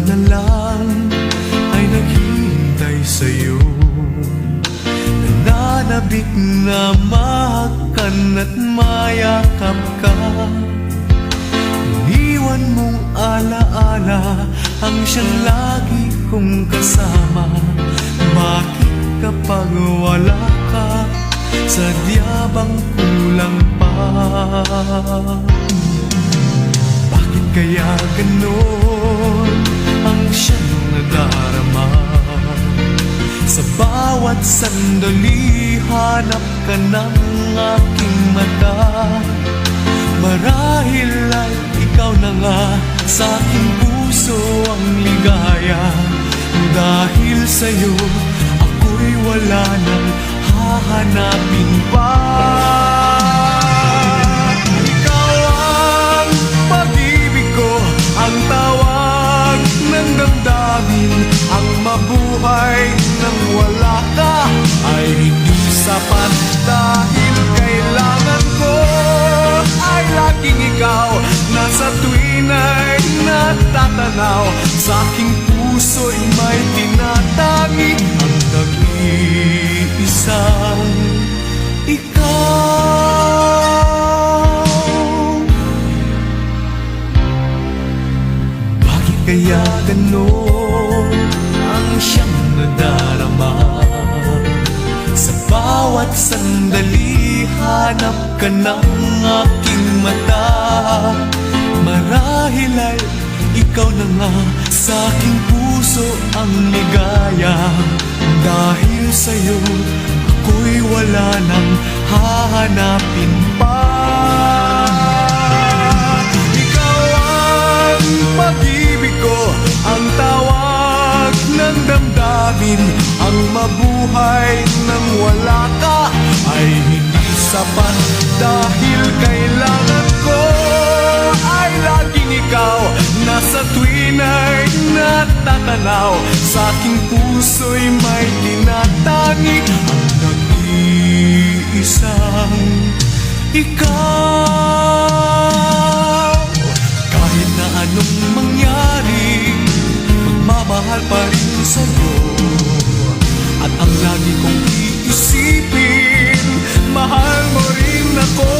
na lang ay naghihintay sa'yo. Nananabik na mahakan at mayakap ka. Iniwan mong alaala ang siyang lagi kong kasama. Bakit kapag wala ka, sadya bang kulang pa? Bakit kaya ganon ang siyang nadarama? Sa bawat sandali, hanap ka ng aking mata. Marahil ay ikaw na nga sa aking puso ang ligaya. Dahil sa'yo, ako'y wala nang hahanapin pa. Ikaw ang pag-ibig ko, ang tawag ng damdamin. Ang mabuhay nang wala ka ay hindi sapat. Dahil kailangan ko ay laging ikaw, na sa tuwin ay natatanaw. Sa aking puso'y may tinatangi ang nag-iisang ikaw. Bakit kaya ganon ang siyang nadarama? Sa bawat sandali, hanap ka ng aking mata. Marahil ay ikaw na nga sa aking puso ang ligaya. Dahil sa'yo, ako'y wala nang hahanapin pa. Ikaw ang pag-ibig ko, ang tawag ng damdamin. Ang mabuhay nang wala ka ay hindi sapat. Dahil kailangan ko ay laging ikaw, na sa tuwin ay natatanaw. Sa aking puso'y may tinatangi ang nag-iisang ikaw. Kahit na anong mangyari, magmamahal pa rin sa'yo. At ang lagi kong iisipin, mahal mo rin ako.